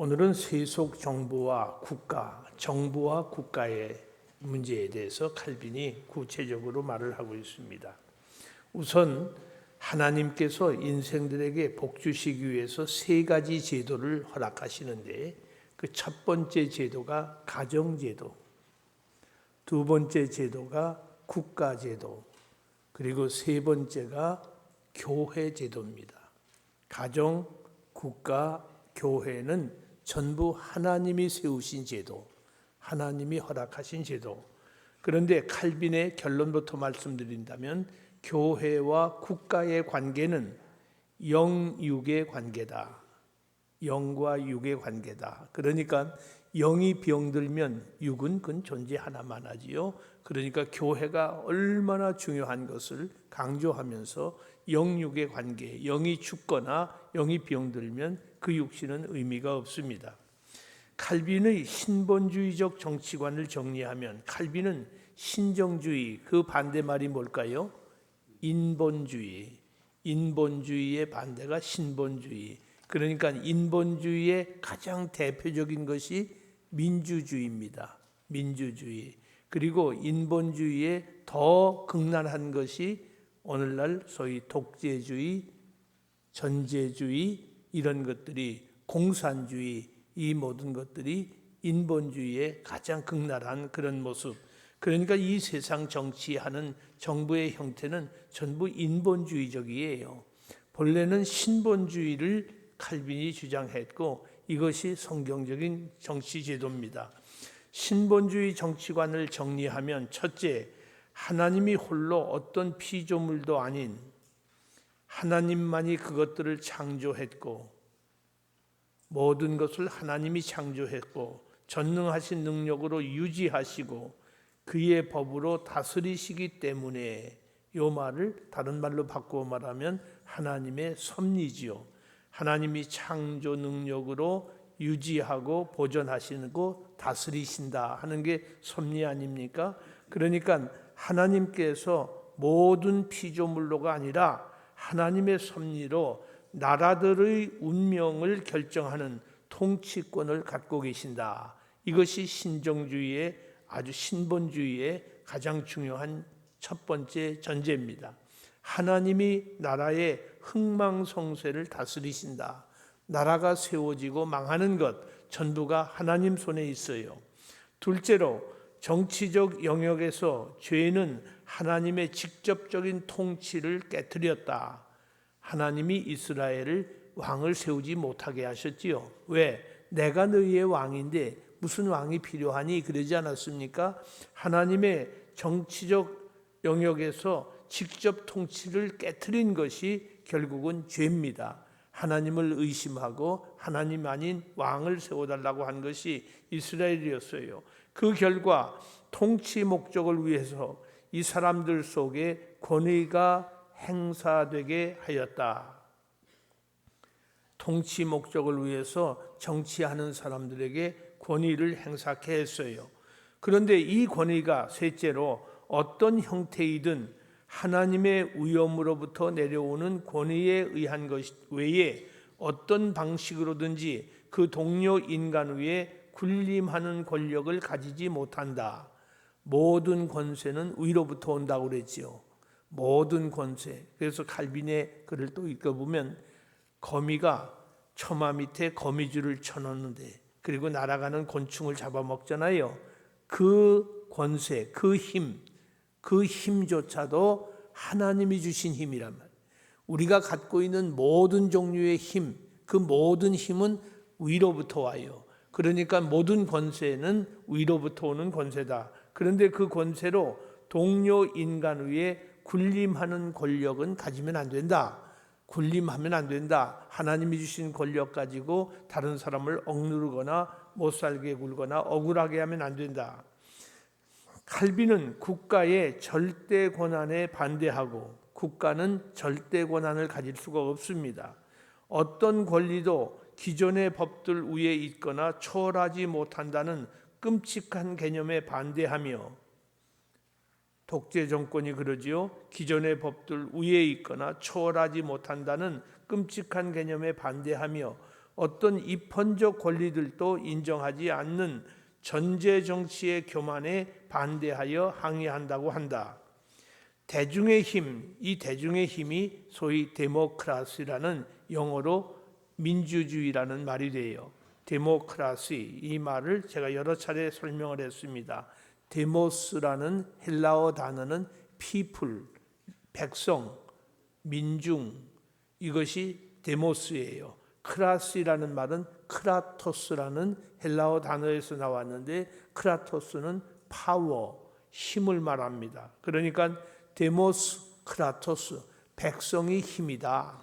오늘은 세속 정부와 국가, 정부와 국가의 문제에 대해서 칼빈이 구체적으로 말을 하고 있습니다. 우선 하나님께서 인생들에게 복 주시기 위해서 세 가지 제도를 허락하시는데 그 첫 번째 제도가 가정제도, 두 번째 제도가 국가제도, 그리고 세 번째가 교회제도입니다. 가정, 국가, 교회는 전부 하나님이 세우신 제도, 하나님이 허락하신 제도. 그런데 칼빈의 결론부터 말씀드린다면 교회와 국가의 관계는 영육의 관계다. 영과 육의 관계다. 그러니까 영이 병들면 육은 그건 존재 하나만 하지요. 그러니까 교회가 얼마나 중요한 것을 강조하면서 영육의 관계, 영이 죽거나 영이 병들면 그 육신은 의미가 없습니다. 칼빈의 신본주의적 정치관을 정리하면 칼빈은 신정주의, 그 반대말이 뭘까요? 인본주의. 인본주의의 반대가 신본주의. 그러니까 인본주의의 가장 대표적인 것이 민주주의입니다. 민주주의. 그리고 인본주의의 더 극단한 것이 오늘날 소위 독재주의, 전제주의 이런 것들이, 공산주의, 이 모든 것들이 인본주의의 가장 극렬한 그런 모습. 그러니까 이 세상 정치하는 정부의 형태는 전부 인본주의적이에요. 본래는 신본주의를 칼빈이 주장했고 이것이 성경적인 정치 제도입니다. 신본주의 정치관을 정리하면 첫째, 하나님이 홀로 어떤 피조물도 아닌 하나님만이 그것들을 창조했고 모든 것을 하나님이 창조했고 전능하신 능력으로 유지하시고 그의 법으로 다스리시기 때문에, 이 말을 다른 말로 바꾸어 말하면 하나님의 섭리지요. 하나님이 창조 능력으로 유지하고 보존하시고 다스리신다 하는 게 섭리 아닙니까? 그러니까 하나님께서 모든 피조물로가 아니라 하나님의 섭리로 나라들의 운명을 결정하는 통치권을 갖고 계신다. 이것이 신정주의의, 아주 신본주의의 가장 중요한 첫 번째 전제입니다. 하나님이 나라의 흥망성쇠를 다스리신다. 나라가 세워지고 망하는 것 전부가 하나님 손에 있어요. 둘째로, 정치적 영역에서 죄는 하나님의 직접적인 통치를 깨뜨렸다. 하나님이 이스라엘을 왕을 세우지 못하게 하셨지요. 왜? 내가 너희의 왕인데 무슨 왕이 필요하니? 그러지 않았습니까? 하나님의 정치적 영역에서 직접 통치를 깨뜨린 것이 결국은 죄입니다. 하나님을 의심하고 하나님 아닌 왕을 세워달라고 한 것이 이스라엘이었어요. 그 결과 통치 목적을 위해서 이 사람들 속에 권위가 행사되게 하였다. 통치 목적을 위해서 정치하는 사람들에게 권위를 행사케 했어요. 그런데 이 권위가 셋째로 어떤 형태이든 하나님의 위엄으로부터 내려오는 권위에 의한 것 외에 어떤 방식으로든지 그 동료 인간 위에 군림하는 권력을 가지지 못한다. 모든 권세는 위로부터 온다고 그랬지요. 모든 권세. 그래서 칼빈의 글을 또 읽어보면 거미가 처마 밑에 거미줄을 쳐놓는데, 그리고 날아가는 곤충을 잡아먹잖아요. 그 권세, 그 힘조차도 하나님이 주신 힘이란 말이에요. 우리가 갖고 있는 모든 종류의 힘, 그 모든 힘은 위로부터 와요. 그러니까 모든 권세는 위로부터 오는 권세다. 그런데 그 권세로 동료 인간 위에 군림하는 권력은 가지면 안 된다. 군림하면 안 된다. 하나님이 주신 권력 가지고 다른 사람을 억누르거나 못살게 굴거나 억울하게 하면 안 된다. 칼빈은 국가의 절대 권한에 반대하고 국가는 절대 권한을 가질 수가 없습니다. 어떤 권리도 기존의 법들 위에 있거나 초월하지 못한다는 끔찍한 개념에 반대하며, 독재 정권이 그러지요. 기존의 법들 위에 있거나 초월하지 못한다는 끔찍한 개념에 반대하며 어떤 입헌적 권리들도 인정하지 않는 전제 정치의 교만에 반대하여 항의한다고 한다. 대중의 힘, 이 대중의 힘이 소위 데모크라시라는 영어로 민주주의라는 말이 돼요. 데모크라시, 이 말을 제가 여러 차례 설명을 했습니다. 데모스라는 헬라어 단어는 people, 백성, 민중, 이것이 데모스예요. 크라시라는 말은 크라토스라는 헬라어 단어에서 나왔는데, 크라토스는 파워, 힘을 말합니다. 그러니까 데모스, 크라토스, 백성이 힘이다.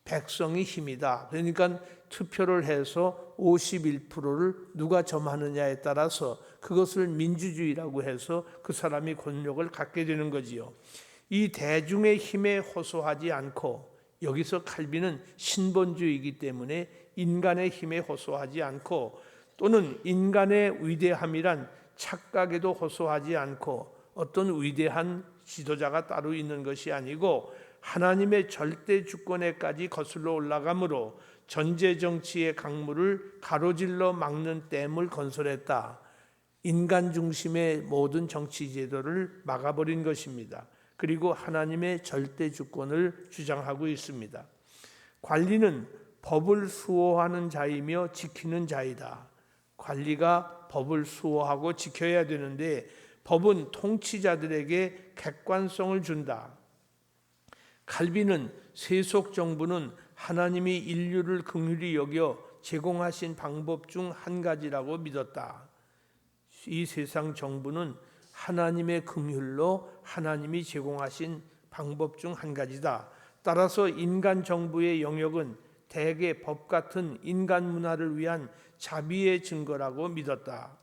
백성이 힘이다. 그러니까 투표를 해서 51%를 누가 점하느냐에 따라서 그것을 민주주의라고 해서 그 사람이 권력을 갖게 되는 거지요. 이 대중의 힘에 호소하지 않고, 여기서 칼빈은 신본주의이기 때문에 인간의 힘에 호소하지 않고, 또는 인간의 위대함이란 착각에도 호소하지 않고, 어떤 위대한 지도자가 따로 있는 것이 아니고 하나님의 절대 주권에까지 거슬러 올라가므로 전제 정치의 강물을 가로질러 막는 댐을 건설했다. 인간 중심의 모든 정치 제도를 막아버린 것입니다. 그리고 하나님의 절대 주권을 주장하고 있습니다. 관리는 법을 수호하는 자이며 지키는 자이다. 관리가 법을 수호하고 지켜야 되는데 법은 통치자들에게 객관성을 준다. 칼빈은 세속 정부는 하나님이 인류를 긍휼히 여겨 제공하신 방법 중 한 가지라고 믿었다. 이 세상 정부는 하나님의 긍휼로 하나님이 제공하신 방법 중 한 가지다. 따라서 인간 정부의 영역은 대개 법 같은 인간 문화를 위한 자비의 증거라고 믿었다.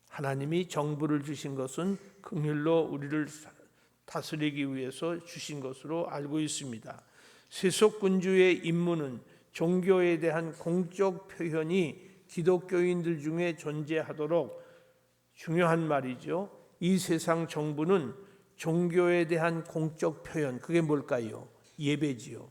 하나님이 정부를 주신 것은 긍휼로 우리를 다스리기 위해서 주신 것으로 알고 있습니다. 세속군주의 임무는 종교에 대한 공적 표현이 기독교인들 중에 존재하도록 중요한 말이죠. 이 세상 정부는 종교에 대한 공적 표현, 그게 뭘까요? 예배지요.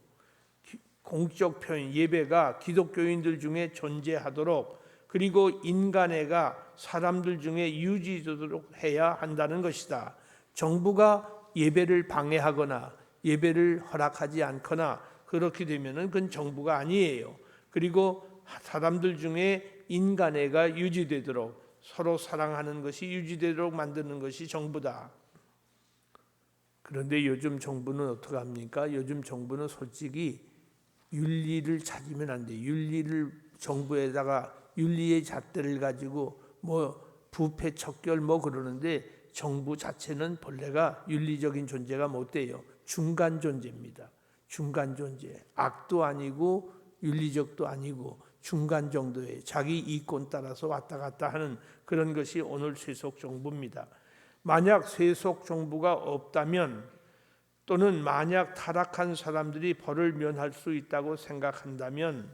공적 표현, 예배가 기독교인들 중에 존재하도록, 그리고 인간애가 사람들 중에 유지되도록 해야 한다는 것이다. 정부가 예배를 방해하거나 예배를 허락하지 않거나 그렇게 되면은 그건 정부가 아니에요. 그리고 사람들 중에 인간애가 유지되도록, 서로 사랑하는 것이 유지되도록 만드는 것이 정부다. 그런데 요즘 정부는 어떻게 합니까? 요즘 정부는 솔직히 윤리를 찾으면 안 돼요. 윤리를 정부에다가 윤리의 잣대를 가지고 뭐 부패 척결 뭐 그러는데, 정부 자체는 본래가 윤리적인 존재가 못 돼요. 중간 존재입니다. 중간 존재. 악도 아니고 윤리적도 아니고 중간 정도의 자기 이권 따라서 왔다 갔다 하는 그런 것이 오늘 세속 정부입니다. 만약 세속 정부가 없다면, 또는 만약 타락한 사람들이 벌을 면할 수 있다고 생각한다면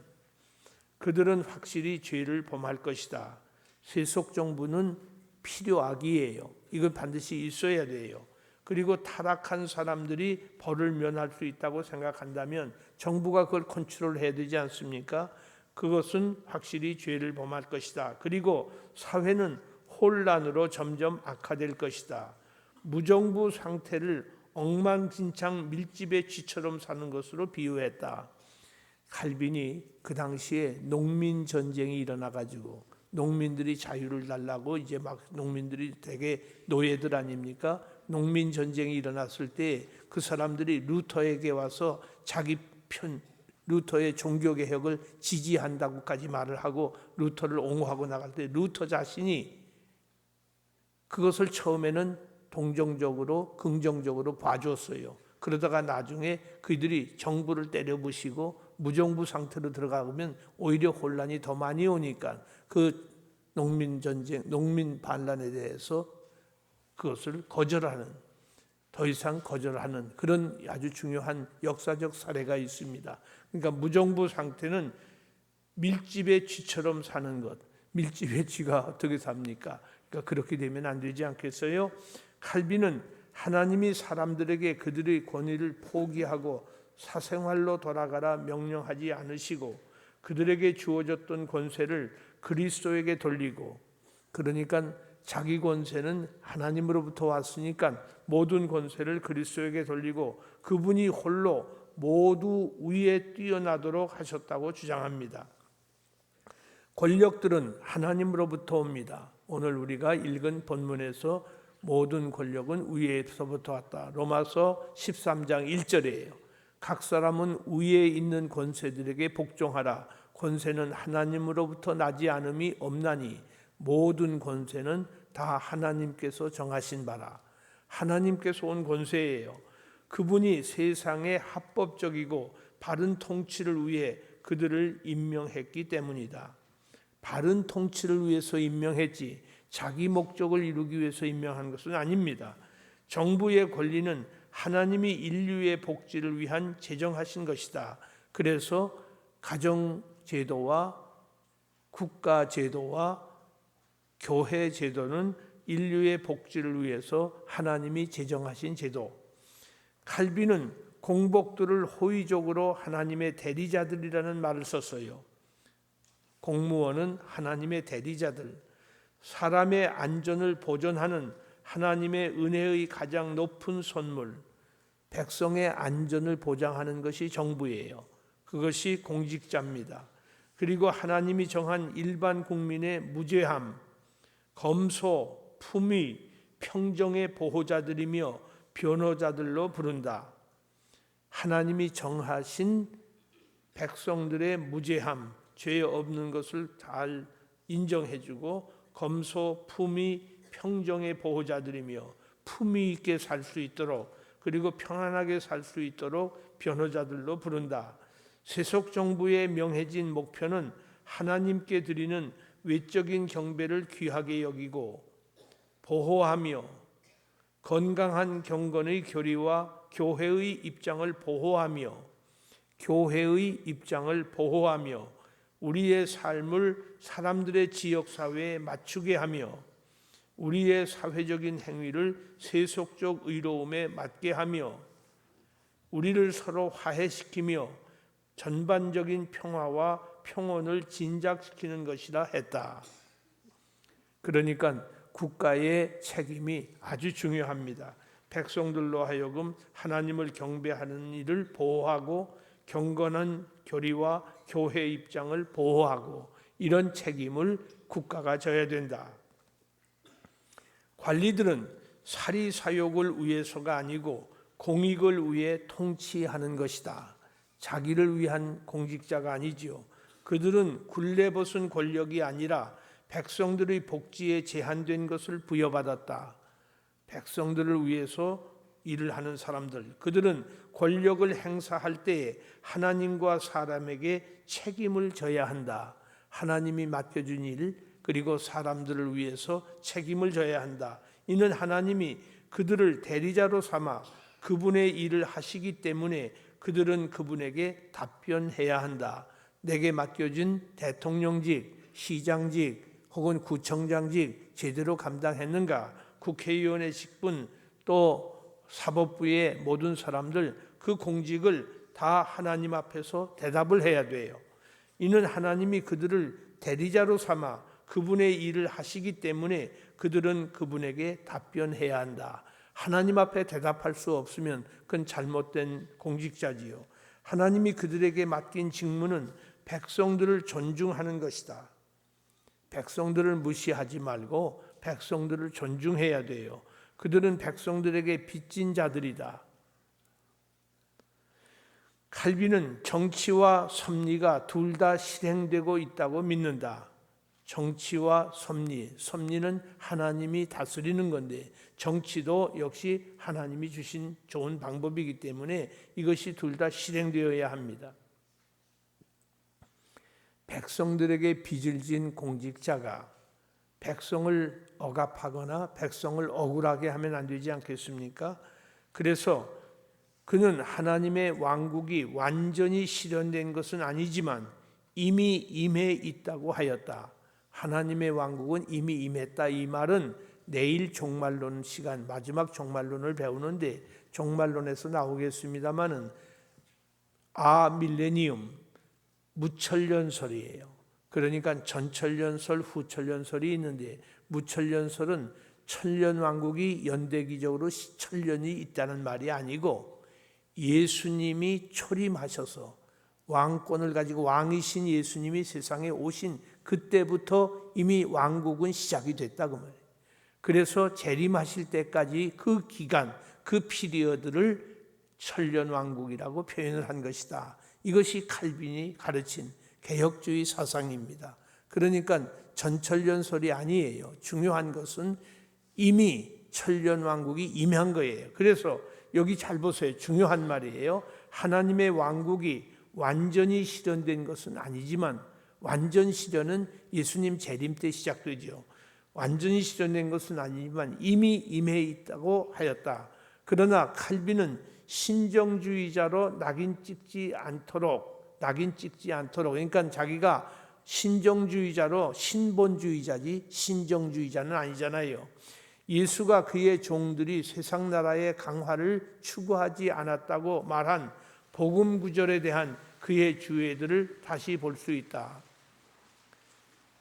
그들은 확실히 죄를 범할 것이다. 세속 정부는 필요악이에요. 이건 반드시 있어야 돼요. 그리고 타락한 사람들이 벌을 면할 수 있다고 생각한다면 정부가 그걸 컨트롤해야 되지 않습니까? 그것은 확실히 죄를 범할 것이다. 그리고 사회는 혼란으로 점점 악화될 것이다. 무정부 상태를 엉망진창 밀집의 쥐처럼 사는 것으로 비유했다. 칼빈이 그 당시에 농민 전쟁이 일어나 가지고 농민들이 자유를 달라고 이제 막 농민들이 되게 노예들 아닙니까? 농민 전쟁이 일어났을 때 그 사람들이 루터에게 와서 자기 편, 루터의 종교 개혁을 지지한다고까지 말을 하고 루터를 옹호하고 나갈 때 루터 자신이 그것을 처음에는 동정적으로 긍정적으로 봐줬어요. 그러다가 나중에 그들이 정부를 때려부시고 무정부 상태로 들어가면 오히려 혼란이 더 많이 오니까 그 농민 전쟁, 농민 반란에 대해서 그것을 거절하는, 더 이상 거절하는 그런 아주 중요한 역사적 사례가 있습니다. 그러니까 무정부 상태는 밀집의 쥐처럼 사는 것. 밀집의 쥐가 어떻게 삽니까? 그러니까 그렇게 되면 안 되지 않겠어요? 칼빈은 하나님이 사람들에게 그들의 권위를 포기하고 사생활로 돌아가라 명령하지 않으시고 그들에게 주어졌던 권세를 그리스도에게 돌리고, 그러니까 자기 권세는 하나님으로부터 왔으니까 모든 권세를 그리스도에게 돌리고 그분이 홀로 모두 위에 뛰어나도록 하셨다고 주장합니다. 권력들은 하나님으로부터 옵니다. 오늘 우리가 읽은 본문에서 모든 권력은 위에서부터 왔다. 로마서 13장 1절이에요. 각 사람은 위에 있는 권세들에게 복종하라. 권세는 하나님으로부터 나지 않음이 없나니 모든 권세는 다 하나님께서 정하신 바라. 하나님께서 온 권세예요. 그분이 세상에 합법적이고 바른 통치를 위해 그들을 임명했기 때문이다. 바른 통치를 위해서 임명했지 자기 목적을 이루기 위해서 임명한 것은 아닙니다. 정부의 권리는 하나님이 인류의 복지를 위한 제정하신 것이다. 그래서 가정제도와 국가제도와 교회제도는 인류의 복지를 위해서 하나님이 제정하신 제도. 칼빈은 공복들을 호의적으로 하나님의 대리자들이라는 말을 썼어요. 공무원은 하나님의 대리자들, 사람의 안전을 보존하는 하나님의 은혜의 가장 높은 선물, 백성의 안전을 보장하는 것이 정부예요. 그것이 공직자입니다. 그리고 하나님이 정한 일반 국민의 무죄함, 검소, 품위, 평정의 보호자들이며 변호자들로 부른다. 하나님이 정하신 백성들의 무죄함, 죄 없는 것을 잘 인정해주고 검소, 품위, 평정의 보호자들이며 품위 있게 살 수 있도록 그리고 평안하게 살 수 있도록 변호자들로 부른다. 세속 정부의 명해진 목표는 하나님께 드리는 외적인 경배를 귀하게 여기고 보호하며 건강한 경건의 교리와 교회의 입장을 보호하며 우리의 삶을 사람들의 지역사회에 맞추게 하며 우리의 사회적인 행위를 세속적 의로움에 맞게 하며 우리를 서로 화해시키며 전반적인 평화와 평온을 진작시키는 것이라 했다. 그러니까 국가의 책임이 아주 중요합니다. 백성들로 하여금 하나님을 경배하는 일을 보호하고 경건한 교리와 교회 입장을 보호하고 이런 책임을 국가가 져야 된다. 관리들은 사리사욕을 위해서가 아니고 공익을 위해 통치하는 것이다. 자기를 위한 공직자가 아니지요. 그들은 굴레벗은 권력이 아니라 백성들의 복지에 제한된 것을 부여받았다. 백성들을 위해서 일을 하는 사람들, 그들은 권력을 행사할 때에 하나님과 사람에게 책임을 져야 한다. 하나님이 맡겨준 일, 그리고 사람들을 위해서 책임을 져야 한다. 이는 하나님이 그들을 대리자로 삼아 그분의 일을 하시기 때문에 그들은 그분에게 답변해야 한다. 내게 맡겨진 대통령직, 시장직 혹은 구청장직 제대로 감당했는가? 국회의원의 직분 또 사법부의 모든 사람들 그 공직을 다 하나님 앞에서 대답을 해야 돼요. 이는 하나님이 그들을 대리자로 삼아 그분의 일을 하시기 때문에 그들은 그분에게 답변해야 한다. 하나님 앞에 대답할 수 없으면 그건 잘못된 공직자지요. 하나님이 그들에게 맡긴 직무는 백성들을 존중하는 것이다. 백성들을 무시하지 말고 백성들을 존중해야 돼요. 그들은 백성들에게 빚진 자들이다. 칼빈은 정치와 섭리가 둘 다 실행되고 있다고 믿는다. 정치와 섭리는 하나님이 다스리는 건데 정치도 역시 하나님이 주신 좋은 방법이기 때문에 이것이 둘 다 실행되어야 합니다. 백성들에게 빚을 진 공직자가 백성을 억압하거나 백성을 억울하게 하면 안 되지 않겠습니까? 그래서 그는 하나님의 왕국이 완전히 실현된 것은 아니지만 이미 임해 있다고 하였다. 하나님의 왕국은 이미 임했다. 이 말은 내일 종말론 시간 마지막 종말론을 배우는데 종말론에서 나오겠습니다마는 밀레니움 무천년설이에요. 그러니까 전천년설, 후천년설이 있는데 무천년설은 천년왕국이 연대기적으로 천년이 있다는 말이 아니고 예수님이 초림하셔서 왕권을 가지고 왕이신 예수님이 세상에 오신 그때부터 이미 왕국은 시작이 됐다고 말해요. 그래서 재림하실 때까지 그 기간, 그 피리어드를 천년왕국이라고 표현을 한 것이다. 이것이 칼빈이 가르친 개혁주의 사상입니다. 그러니까 전천년설이 아니에요. 중요한 것은 이미 천년왕국이 임한 거예요. 그래서 여기 잘 보세요. 중요한 말이에요. 하나님의 왕국이 완전히 실현된 것은 아니지만 완전 실현은 예수님 재림 때 시작되죠. 완전히 실현된 것은 아니지만 이미 임해 있다고 하였다. 그러나 칼빈은 신정주의자로 낙인 찍지 않도록 그러니까 자기가 신정주의자로 신본주의자지 신정주의자는 아니잖아요. 예수가 그의 종들이 세상 나라의 강화를 추구하지 않았다고 말한 복음 구절에 대한 그의 주의들을 다시 볼 수 있다.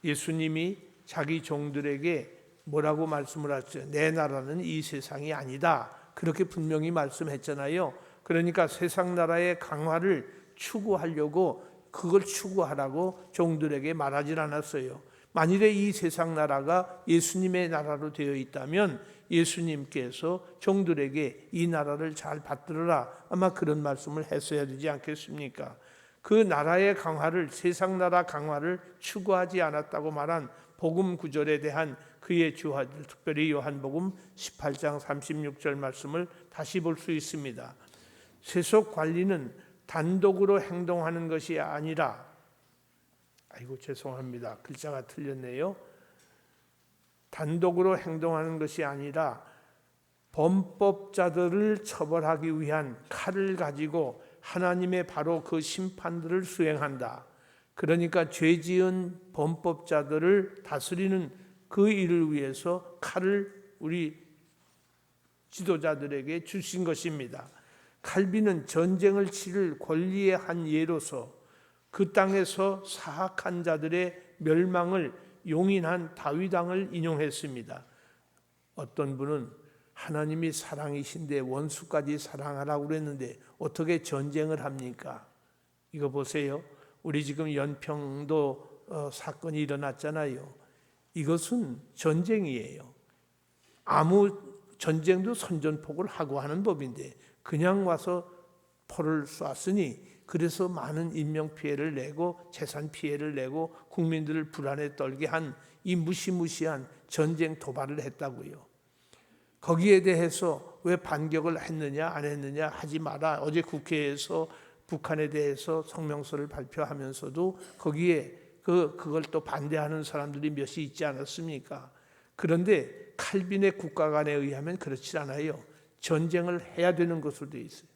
예수님이 자기 종들에게 뭐라고 말씀을 하셨죠? 내 나라는 이 세상이 아니다. 그렇게 분명히 말씀했잖아요. 그러니까 세상 나라의 강화를 추구하려고 그걸 추구하라고 종들에게 말하지 않았어요. 만일에 이 세상 나라가 예수님의 나라로 되어 있다면 예수님께서 종들에게 이 나라를 잘 받들어라 아마 그런 말씀을 했어야 되지 않겠습니까? 그 나라의 강화를 세상 나라 강화를 추구하지 않았다고 말한 복음 구절에 대한 그의 주화들 특별히 요한복음 18장 36절 말씀을 다시 볼 수 있습니다. 세속 관리는 단독으로 행동하는 것이 아니라 죄송합니다. 글자가 틀렸네요. 단독으로 행동하는 것이 아니라 범법자들을 처벌하기 위한 칼을 가지고 하나님의 바로 그 심판들을 수행한다. 그러니까 죄 지은 범법자들을 다스리는 그 일을 위해서 칼을 우리 지도자들에게 주신 것입니다. 칼빈은 전쟁을 치를 권리의 한 예로서 그 땅에서 사악한 자들의 멸망을 용인한 다윗 왕을 인용했습니다. 어떤 분은 하나님이 사랑이신데 원수까지 사랑하라고 그랬는데 어떻게 전쟁을 합니까? 이거 보세요. 우리 지금 연평도 사건이 일어났잖아요. 이것은 전쟁이에요. 아무 전쟁도 선전포고를 하고 하는 법인데 그냥 와서 포를 쐈으니 그래서 많은 인명피해를 내고 재산 피해를 내고 국민들을 불안에 떨게 한 이 무시무시한 전쟁 도발을 했다고요. 거기에 대해서 왜 반격을 했느냐 안 했느냐 하지 마라. 어제 국회에서 북한에 대해서 성명서를 발표하면서도 거기에 그걸 또 반대하는 사람들이 몇이 있지 않았습니까? 그런데 칼빈의 국가관에 의하면 그렇지 않아요. 전쟁을 해야 되는 것으로 되어 있어요.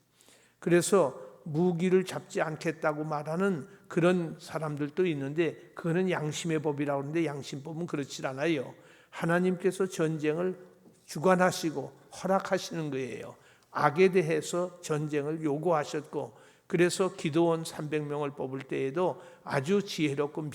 그래서 무기를 잡지 않겠다고 말하는 그런 사람들도 있는데 그거는 양심의 법이라고 하는데 양심법은 그렇지 않아요. 하나님께서 전쟁을 주관하시고 허락하시는 거예요. 악에 대해서 전쟁을 요구하셨고 그래서 기드온 300명을 뽑을 때에도 아주 지혜롭고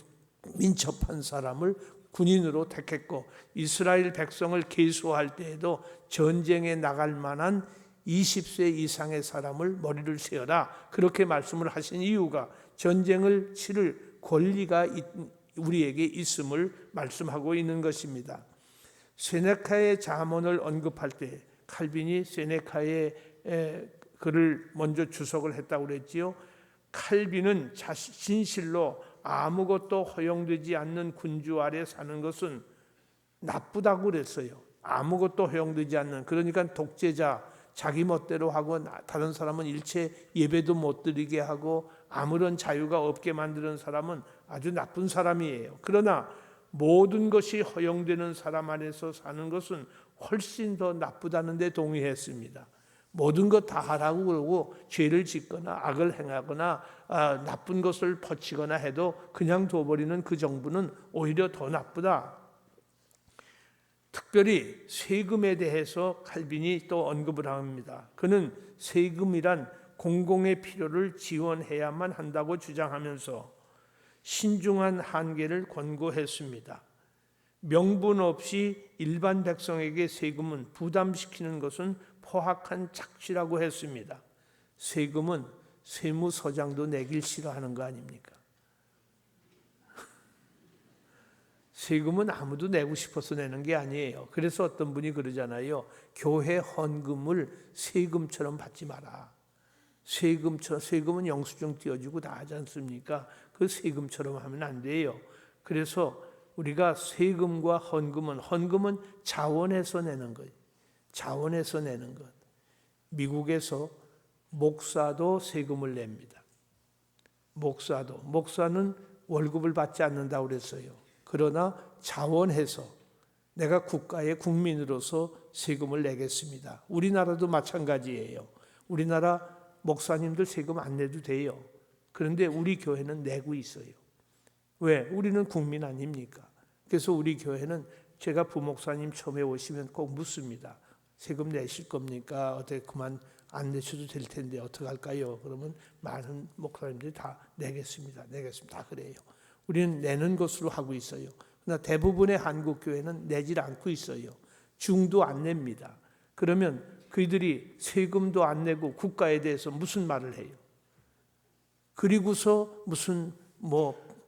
민첩한 사람을 군인으로 택했고 이스라엘 백성을 계수할 때에도 전쟁에 나갈 만한 20세 이상의 사람을 머리를 세워라 그렇게 말씀을 하신 이유가 전쟁을 치를 권리가 우리에게 있음을 말씀하고 있는 것입니다. 세네카의 잠언을 언급할 때 칼빈이 세네카의 글을 먼저 주석을 했다고 그랬지요. 칼빈은 진실로 아무것도 허용되지 않는 군주 아래 사는 것은 나쁘다고 그랬어요. 아무것도 허용되지 않는 그러니까 독재자 자기 멋대로 하고 다른 사람은 일체 예배도 못 드리게 하고 아무런 자유가 없게 만드는 사람은 아주 나쁜 사람이에요. 그러나 모든 것이 허용되는 사람 안에서 사는 것은 훨씬 더 나쁘다는 데 동의했습니다. 모든 것 다 하라고 그러고 죄를 짓거나 악을 행하거나 나쁜 것을 퍼치거나 해도 그냥 둬버리는 그 정부는 오히려 더 나쁘다. 특별히 세금에 대해서 칼빈이 또 언급을 합니다. 그는 세금이란 공공의 필요를 지원해야만 한다고 주장하면서 신중한 한계를 권고했습니다. 명분 없이 일반 백성에게 세금은 부담시키는 것은 포악한 착취라고 했습니다. 세금은 세무서장도 내길 싫어하는 거 아닙니까? 세금은 아무도 내고 싶어서 내는 게 아니에요. 그래서 어떤 분이 그러잖아요. 교회 헌금을 세금처럼 받지 마라. 세금은 영수증 띄워주고 다 하지 않습니까? 그 세금처럼 하면 안 돼요. 그래서 우리가 세금과 헌금은 자원에서 내는 거예요. 자원에서 내는 것. 미국에서 목사도 세금을 냅니다. 목사는 월급을 받지 않는다고 그랬어요. 그러나 자원해서 내가 국가의 국민으로서 세금을 내겠습니다. 우리나라도 마찬가지예요. 우리나라 목사님들 세금 안 내도 돼요. 그런데 우리 교회는 내고 있어요. 왜? 우리는 국민 아닙니까? 그래서 우리 교회는 제가 부목사님 처음에 오시면 꼭 묻습니다. 세금 내실 겁니까? 어떻게 그만 안 내셔도 될 텐데 어떻게 할까요? 그러면 많은 목사님들이 다 내겠습니다. 다 그래요. 우리는 내는 것으로 하고 있어요. 그러나 대부분의 한국 교회는 내질 않고 있어요. 중도 안 냅니다. 그러면 그들이 세금도 안 내고 국가에 대해서 무슨 말을 해요? 그리고서 무슨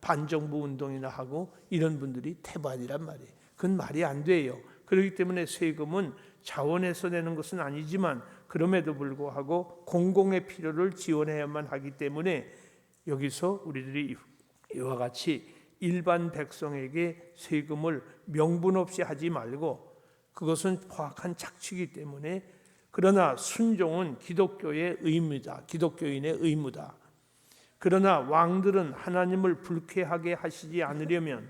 반정부 운동이나 하고 이런 분들이 태반이란 말이에요. 그건 말이 안 돼요. 그렇기 때문에 세금은 자원에서 내는 것은 아니지만 그럼에도 불구하고 공공의 필요를 지원해야만 하기 때문에 여기서 우리들이 이와 같이 일반 백성에게 세금을 명분 없이 하지 말고 그것은 포악한 착취이기 때문에 그러나 순종은 기독교의 의무다. 기독교인의 의무다. 그러나 왕들은 하나님을 불쾌하게 하시지 않으려면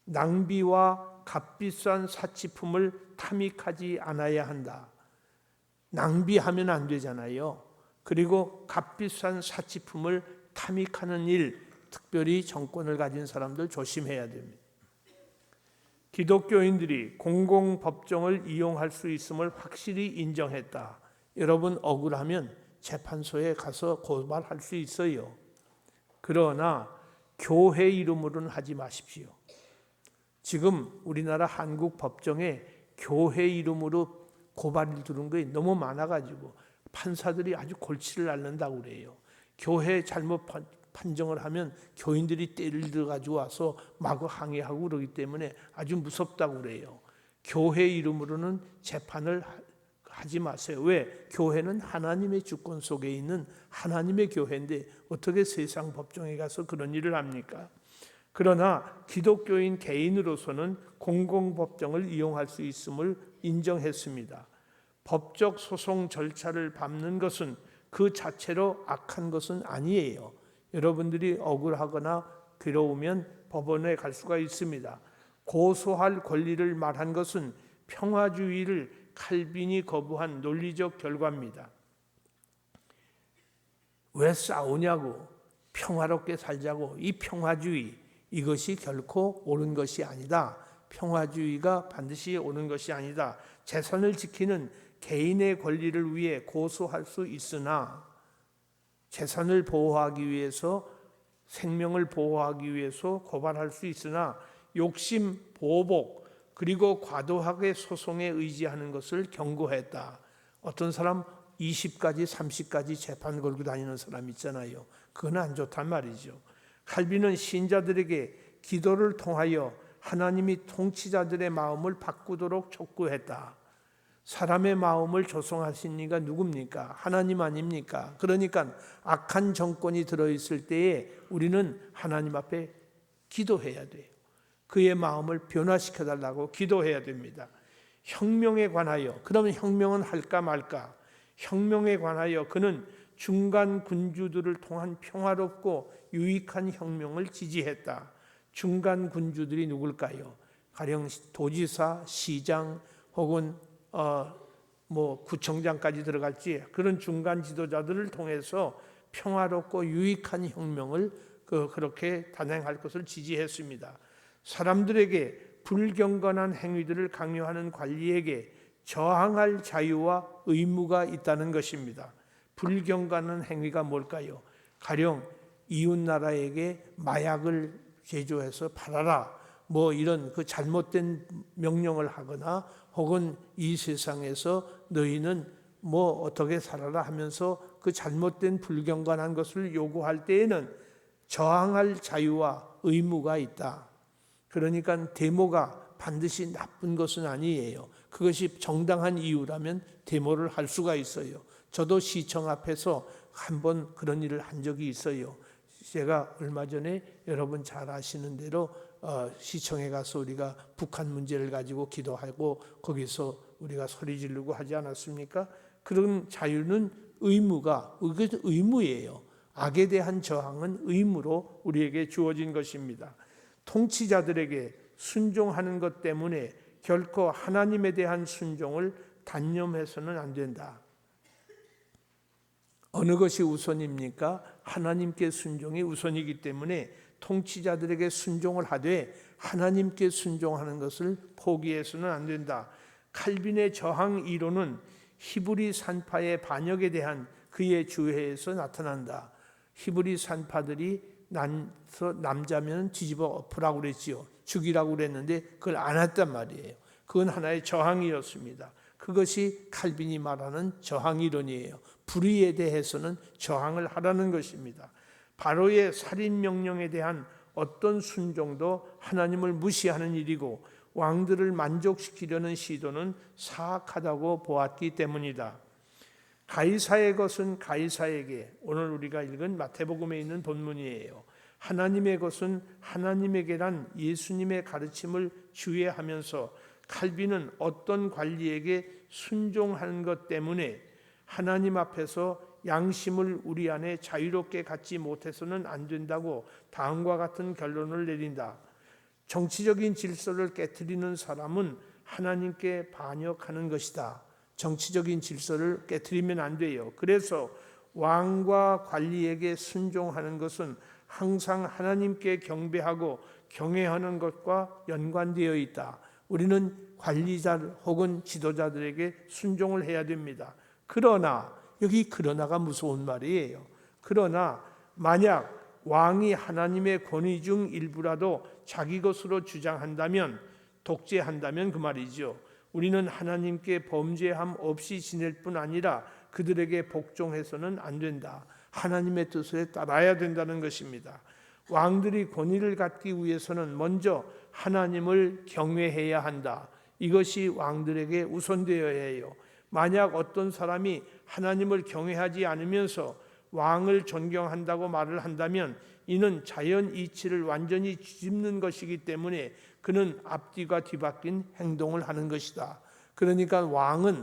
낭비와 값비싼 사치품을 탐닉하지 않아야 한다. 낭비하면 안 되잖아요. 그리고 값비싼 사치품을 탐닉하는 일, 특별히 정권을 가진 사람들 조심해야 됩니다. 기독교인들이 공공법정을 이용할 수 있음을 확실히 인정했다. 여러분 억울하면 재판소에 가서 고발할 수 있어요. 그러나 교회 이름으로는 하지 마십시오. 지금 우리나라 한국 법정에 교회 이름으로 고발을 두는 게 너무 많아가지고 판사들이 아주 골치를 앓는다고 그래요. 교회 잘못 판정을 하면 교인들이 때를 들어가지고 와서 마구 항의하고 그러기 때문에 아주 무섭다고 그래요. 교회 이름으로는 재판을 하지 마세요. 왜? 교회는 하나님의 주권 속에 있는 하나님의 교회인데 어떻게 세상 법정에 가서 그런 일을 합니까? 그러나 기독교인 개인으로서는 공공법정을 이용할 수 있음을 인정했습니다. 법적 소송 절차를 밟는 것은 그 자체로 악한 것은 아니에요. 여러분들이 억울하거나 괴로우면 법원에 갈 수가 있습니다. 고소할 권리를 말한 것은 평화주의를 칼빈이 거부한 논리적 결과입니다. 왜 싸우냐고, 평화롭게 살자고. 이 평화주의, 이것이 결코 옳은 것이 아니다. 평화주의가 반드시 옳은 것이 아니다. 재산을 지키는 개인의 권리를 위해 고소할 수 있으나 재산을 보호하기 위해서, 생명을 보호하기 위해서 고발할 수 있으나 욕심, 보복, 그리고 과도하게 소송에 의지하는 것을 경고했다. 어떤 사람 20가지, 30가지 재판 걸고 다니는 사람 있잖아요. 그건 안 좋단 말이죠. 칼빈은 신자들에게 기도를 통하여 하나님이 통치자들의 마음을 바꾸도록 촉구했다. 사람의 마음을 조성하신 이가 누굽니까? 하나님 아닙니까? 그러니까 악한 정권이 들어있을 때에 우리는 하나님 앞에 기도해야 돼요. 그의 마음을 변화시켜 달라고 기도해야 됩니다. 혁명에 관하여, 그러면 혁명은 할까 말까? 혁명에 관하여 그는 중간 군주들을 통한 평화롭고 유익한 혁명을 지지했다. 중간 군주들이 누굴까요? 가령 도지사, 시장 혹은 구청장까지 들어갈지 그런 중간 지도자들을 통해서 평화롭고 유익한 혁명을 그렇게 단행할 것을 지지했습니다. 사람들에게 불경건한 행위들을 강요하는 관리에게 저항할 자유와 의무가 있다는 것입니다. 불경건한 행위가 뭘까요? 가령 이웃 나라에게 마약을 제조해서 팔아라, 뭐 이런 그 잘못된 명령을 하거나 혹은 이 세상에서 너희는 뭐 어떻게 살아라 하면서 그 잘못된 불경건한 것을 요구할 때에는 저항할 자유와 의무가 있다. 그러니까 데모가 반드시 나쁜 것은 아니에요. 그것이 정당한 이유라면 데모를 할 수가 있어요. 저도 시청 앞에서 한번 그런 일을 한 적이 있어요. 제가 얼마 전에 여러분 잘 아시는 대로 시청에 가서 우리가 북한 문제를 가지고 기도하고 거기서 우리가 소리 지르고 하지 않았습니까? 그런 자유는 의무예요. 악에 대한 저항은 의무로 우리에게 주어진 것입니다. 통치자들에게 순종하는 것 때문에 결코 하나님에 대한 순종을 단념해서는 안 된다. 어느 것이 우선입니까? 하나님께 순종이 우선이기 때문에 통치자들에게 순종을 하되 하나님께 순종하는 것을 포기해서는 안 된다. 칼빈의 저항 이론은 히브리 산파의 반역에 대한 그의 주회에서 나타난다. 히브리 산파들이 남자면 뒤집어 엎으라고 그랬지요. 죽이라고 그랬는데 그걸 안 했단 말이에요. 그건 하나의 저항이었습니다. 그것이 칼빈이 말하는 저항 이론이에요. 불의에 대해서는 저항을 하라는 것입니다. 바로의 살인 명령에 대한 어떤 순종도 하나님을 무시하는 일이고 왕들을 만족시키려는 시도는 사악하다고 보았기 때문이다. 가이사의 것은 가이사에게, 오늘 우리가 읽은 마태복음에 있는 본문이에요. 하나님의 것은 하나님에게란 예수님의 가르침을 주의하면서 칼빈은 어떤 관리에게 순종하는 것 때문에 하나님 앞에서 양심을 우리 안에 자유롭게 갖지 못해서는 안 된다고 다음과 같은 결론을 내린다. 정치적인 질서를 깨트리는 사람은 하나님께 반역하는 것이다. 정치적인 질서를 깨트리면 안 돼요. 그래서 왕과 관리에게 순종하는 것은 항상 하나님께 경배하고 경외하는 것과 연관되어 있다. 우리는 관리자 혹은 지도자들에게 순종을 해야 됩니다. 그러나 여기 그러나가 무서운 말이에요. 그러나 만약 왕이 하나님의 권위 중 일부라도 자기 것으로 주장한다면, 독재한다면 그 말이죠. 우리는 하나님께 범죄함 없이 지낼 뿐 아니라 그들에게 복종해서는 안 된다. 하나님의 뜻에 따라야 된다는 것입니다. 왕들이 권위를 갖기 위해서는 먼저 하나님을 경외해야 한다. 이것이 왕들에게 우선되어야 해요. 만약 어떤 사람이 하나님을 경외하지 않으면서 왕을 존경한다고 말을 한다면 이는 자연 이치를 완전히 뒤집는 것이기 때문에 그는 앞뒤가 뒤바뀐 행동을 하는 것이다. 그러니까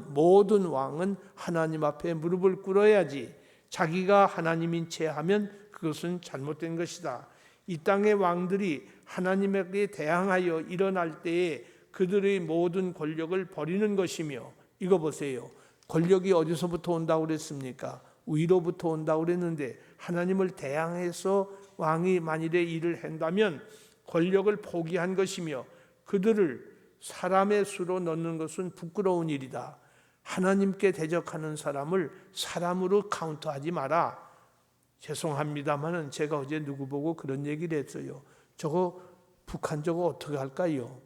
모든 왕은 하나님 앞에 무릎을 꿇어야지, 자기가 하나님인 채 하면 그것은 잘못된 것이다. 이 땅의 왕들이 하나님에게 대항하여 일어날 때에 그들의 모든 권력을 버리는 것이며, 이거 보세요. 권력이 어디서부터 온다고 그랬습니까? 위로부터 온다고 그랬는데 하나님을 대항해서 왕이 만일에 일을 한다면 권력을 포기한 것이며 그들을 사람의 수로 넣는 것은 부끄러운 일이다. 하나님께 대적하는 사람을 사람으로 카운트하지 마라. 죄송합니다만은 제가 어제 누구 보고 그런 얘기를 했어요. 북한 저거 어떻게 할까요?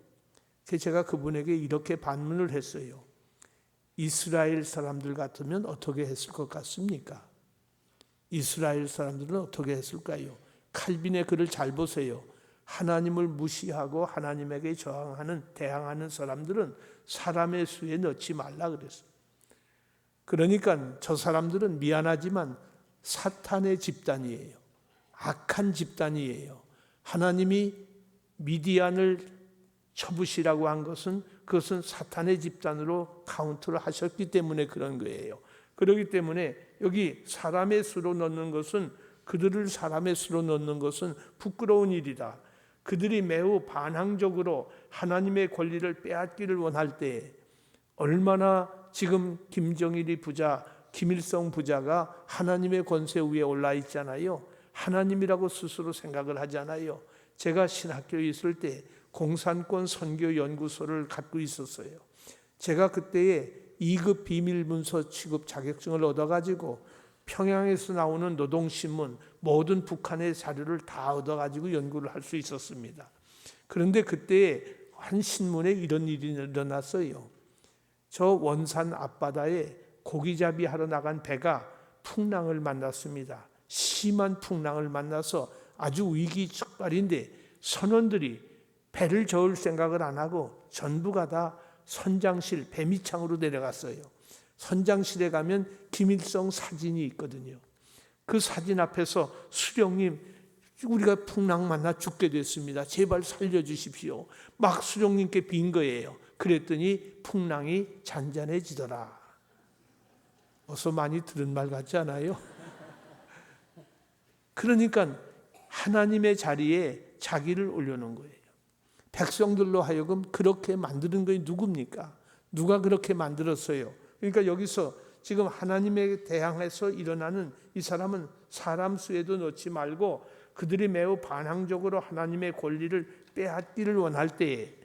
제가 그분에게 이렇게 반문을 했어요. 이스라엘 사람들 같으면 어떻게 했을 것 같습니까? 이스라엘 사람들은 어떻게 했을까요? 칼빈의 글을 잘 보세요. 하나님을 무시하고 하나님에게 대항하는 사람들은 사람의 수에 넣지 말라 그랬어요. 그러니까 저 사람들은 미안하지만 사탄의 집단이에요. 악한 집단이에요. 하나님이 미디안을 쳐부시라고 한 것은 그것은 사탄의 집단으로 카운트를 하셨기 때문에 그런 거예요. 그렇기 때문에 여기 사람의 수로 넣는 것은, 그들을 사람의 수로 넣는 것은 부끄러운 일이다. 그들이 매우 반항적으로 하나님의 권리를 빼앗기를 원할 때 얼마나 지금 김정일이 부자, 김일성 부자가 하나님의 권세 위에 올라 있잖아요. 하나님이라고 스스로 생각을 하잖아요. 제가 신학교에 있을 때 공산권 선교 연구소를 갖고 있었어요. 제가 그때에 2급 비밀문서 취급 자격증을 얻어가지고 평양에서 나오는 노동신문, 모든 북한의 자료를 다 얻어가지고 연구를 할 수 있었습니다. 그런데 그때 한 신문에 이런 일이 일어났어요. 저 원산 앞바다에 고기잡이 하러 나간 배가 풍랑을 만났습니다. 심한 풍랑을 만나서 아주 위기척발인데 선원들이 배를 저을 생각을 안 하고 전부가 다 선장실 배미창으로 내려갔어요. 선장실에 가면 김일성 사진이 있거든요. 그 사진 앞에서 수령님, 우리가 풍랑 만나 죽게 됐습니다. 제발 살려주십시오. 막 수령님께 빈 거예요. 그랬더니 풍랑이 잔잔해지더라. 어서 많이 들은 말 같지 않아요? 그러니까 하나님의 자리에 자기를 올려놓은 거예요. 백성들로 하여금 그렇게 만드는 것이 누굽니까? 누가 그렇게 만들었어요? 그러니까 여기서 지금 하나님에 대항해서 일어나는 이 사람은 사람 수에도 넣지 말고 그들이 매우 반항적으로 하나님의 권리를 빼앗기를 원할 때에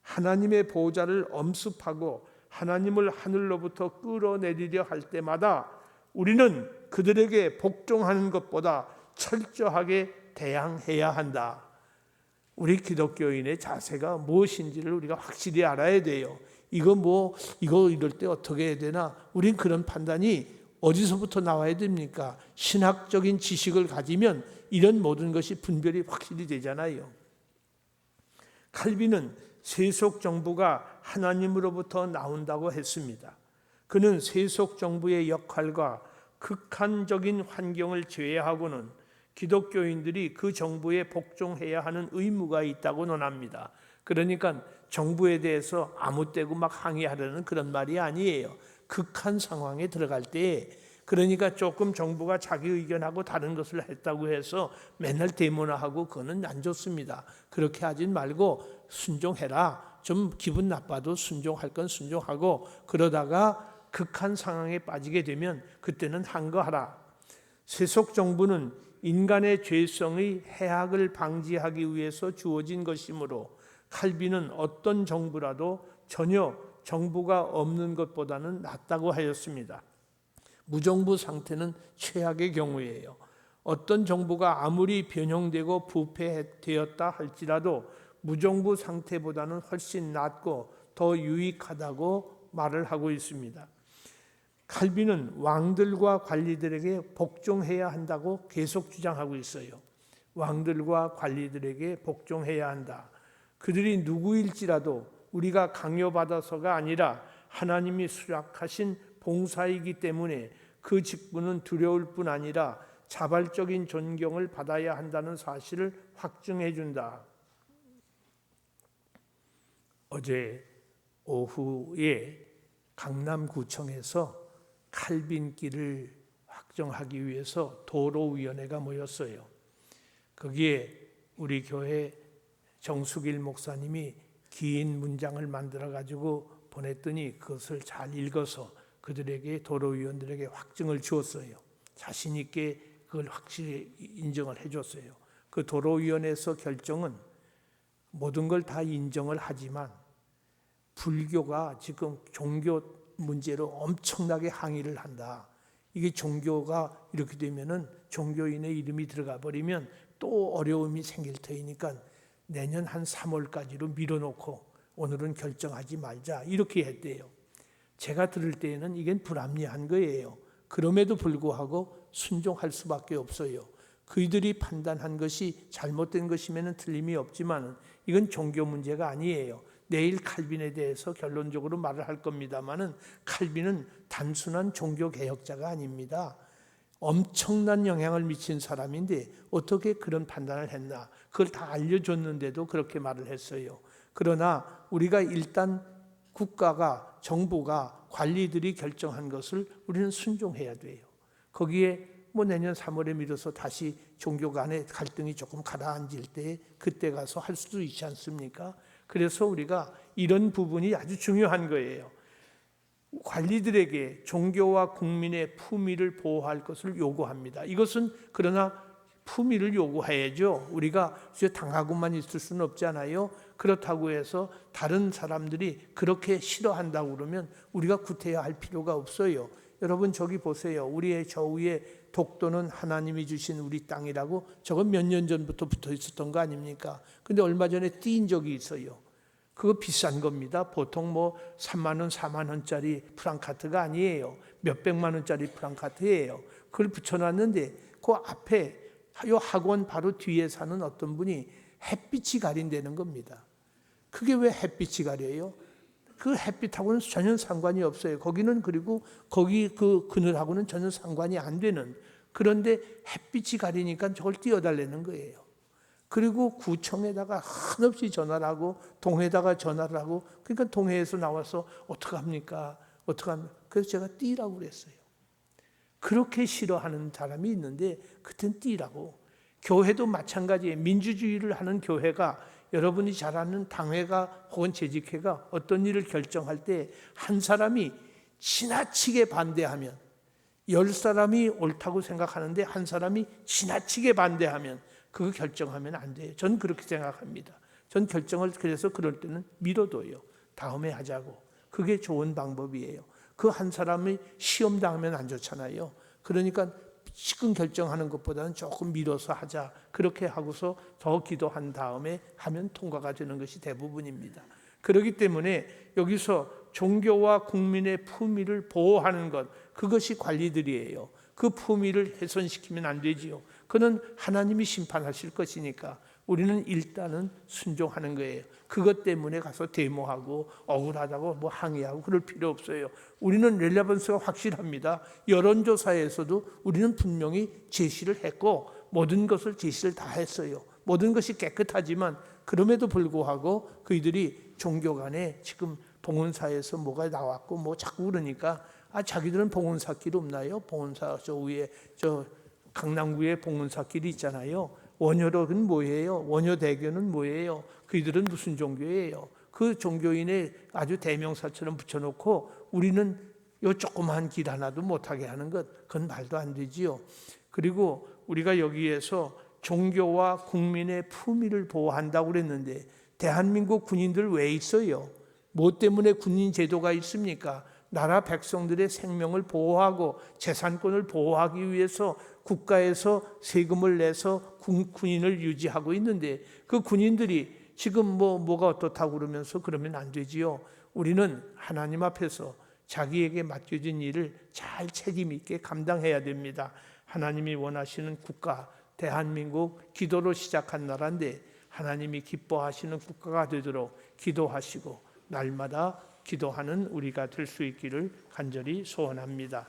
하나님의 보호자를 엄습하고 하나님을 하늘로부터 끌어내리려 할 때마다 우리는 그들에게 복종하는 것보다 철저하게 대항해야 한다. 우리 기독교인의 자세가 무엇인지를 우리가 확실히 알아야 돼요. 이거 이럴 때 어떻게 해야 되나? 우린 그런 판단이 어디서부터 나와야 됩니까? 신학적인 지식을 가지면 이런 모든 것이 분별이 확실히 되잖아요. 칼빈은 세속 정부가 하나님으로부터 나온다고 했습니다. 그는 세속 정부의 역할과 극한적인 환경을 제외하고는 기독교인들이 그 정부에 복종해야 하는 의무가 있다고 논합니다. 그러니까 정부에 대해서 아무 때고 막 항의하려는 그런 말이 아니에요. 극한 상황에 들어갈 때, 그러니까 조금 정부가 자기 의견하고 다른 것을 했다고 해서 맨날 데모나하고 그거는 안 좋습니다. 그렇게 하진 말고 순종해라. 좀 기분 나빠도 순종할 건 순종하고, 그러다가 극한 상황에 빠지게 되면 그때는 항거하라. 세속 정부는 인간의 죄성의 해악을 방지하기 위해서 주어진 것이므로 칼빈은 어떤 정부라도 전혀 정부가 없는 것보다는 낫다고 하였습니다. 무정부 상태는 최악의 경우예요. 어떤 정부가 아무리 변형되고 부패되었다 할지라도 무정부 상태보다는 훨씬 낫고 더 유익하다고 말을 하고 있습니다. 칼빈은 왕들과 관리들에게 복종해야 한다고 계속 주장하고 있어요. 왕들과 관리들에게 복종해야 한다. 그들이 누구일지라도 우리가 강요받아서가 아니라 하나님이 수락하신 봉사이기 때문에 그 직분은 두려울 뿐 아니라 자발적인 존경을 받아야 한다는 사실을 확증해 준다. 어제 오후에 강남구청에서 칼빈길을 확정하기 위해서 도로위원회가 모였어요. 거기에 우리 교회 정수길 목사님이 긴 문장을 만들어 가지고 보냈더니 그것을 잘 읽어서 그들에게, 도로위원들에게 확증을 주었어요. 자신 있게 그걸 확실히 인정을 해줬어요. 그 도로위원회에서 결정은 모든 걸 다 인정을 하지만 불교가 지금 종교 문제로 엄청나게 항의를 한다. 이게 종교가 이렇게 되면은 종교인의 이름이 들어가 버리면 또 어려움이 생길 테니까 내년 한 3월까지로 밀어놓고 오늘은 결정하지 말자, 이렇게 했대요. 제가 들을 때에는 이건 불합리한 거예요. 그럼에도 불구하고 순종할 수밖에 없어요. 그들이 판단한 것이 잘못된 것이면 틀림이 없지만 이건 종교 문제가 아니에요. 내일 칼빈에 대해서 결론적으로 말을 할 겁니다만은 칼빈은 단순한 종교 개혁자가 아닙니다. 엄청난 영향을 미친 사람인데 어떻게 그런 판단을 했나? 그걸 다 알려줬는데도 그렇게 말을 했어요. 그러나 우리가 일단 국가가, 정부가, 관리들이 결정한 것을 우리는 순종해야 돼요. 거기에 내년 3월에 미뤄서 다시 종교 간의 갈등이 조금 가라앉을 때 그때 가서 할 수도 있지 않습니까? 그래서 우리가 이런 부분이 아주 중요한 거예요. 관리들에게 종교와 국민의 품위를 보호할 것을 요구합니다. 이것은 그러나 품위를 요구해야죠. 우리가 당하고만 있을 수는 없잖아요. 그렇다고 해서 다른 사람들이 그렇게 싫어한다고 그러면 우리가 구태야 할 필요가 없어요. 여러분 저기 보세요. 우리의 저 위에 독도는 하나님이 주신 우리 땅이라고 저건 몇 년 전부터 붙어 있었던 거 아닙니까? 근데 얼마 전에 띄인 적이 있어요. 그거 비싼 겁니다. 보통 뭐 3만 원, 4만 원짜리 프랑카트가 아니에요. 몇백만 원짜리 프랑카트예요. 그걸 붙여놨는데 그 앞에 요 학원 바로 뒤에 사는 어떤 분이 햇빛이 가린다는 겁니다. 그게 왜 햇빛이 가려요? 그 햇빛하고는 전혀 상관이 없어요. 거기는 그리고 거기 그 그늘하고는 전혀 상관이 안 되는, 그런데 햇빛이 가리니까 저걸 띄워달라는 거예요. 그리고 구청에다가 한없이 전화를 하고 동해에다가 전화를 하고, 그러니까 동해에서 나와서 어떡합니까? 어떡합니까? 그래서 제가 띄라고 그랬어요. 그렇게 싫어하는 사람이 있는데 그땐 띄라고. 교회도 마찬가지예요. 민주주의를 하는 교회가, 여러분이 잘 아는 당회가 혹은 재직회가 어떤 일을 결정할 때 한 사람이 지나치게 반대하면, 10사람이 옳다고 생각하는데 한 사람이 지나치게 반대하면 그거 결정하면 안 돼요. 전 그렇게 생각합니다. 전 결정을 그래서 그럴 때는 미뤄둬요. 다음에 하자고. 그게 좋은 방법이에요. 그 한 사람이 시험 당하면 안 좋잖아요. 그러니까 지금 결정하는 것보다는 조금 미뤄서 하자. 그렇게 하고서 더 기도한 다음에 하면 통과가 되는 것이 대부분입니다. 그렇기 때문에 여기서 종교와 국민의 품위를 보호하는 것, 그것이 관리들이에요. 그 품위를 훼손시키면 안 되지요. 그는 하나님이 심판하실 것이니까 우리는 일단은 순종하는 거예요. 그것 때문에 가서 데모하고 억울하다고 뭐 항의하고 그럴 필요 없어요. 우리는 렐레번스가 확실합니다. 여론조사에서도 우리는 분명히 제시를 했고 모든 것을 제시를 다 했어요. 모든 것이 깨끗하지만 그럼에도 불구하고 그이들이 종교 간에 지금 봉헌사에서 뭐가 나왔고 뭐 자꾸 그러니까 자기들은 봉헌사길 없나요? 봉헌사 저 위에 저 강남구에 봉헌사길이 있잖아요. 원효록은 뭐예요? 원효대교는 뭐예요? 그이들은 무슨 종교예요? 그 종교인의 아주 대명사처럼 붙여놓고 우리는 요 조그만 길 하나도 못하게 하는 것, 그건 말도 안 되지요. 그리고 우리가 여기에서 종교와 국민의 품위를 보호한다고 그랬는데 대한민국 군인들 왜 있어요? 뭐 때문에 군인 제도가 있습니까? 나라 백성들의 생명을 보호하고 재산권을 보호하기 위해서 국가에서 세금을 내서 군인을 유지하고 있는데 그 군인들이 지금 뭐가 어떻다고 그러면 안 되지요. 우리는 하나님 앞에서 자기에게 맡겨진 일을 잘 책임 있게 감당해야 됩니다. 하나님이 원하시는 국가, 대한민국 기도로 시작한 나라인데 하나님이 기뻐하시는 국가가 되도록 기도하시고 날마다 기도하는 우리가 될 수 있기를 간절히 소원합니다.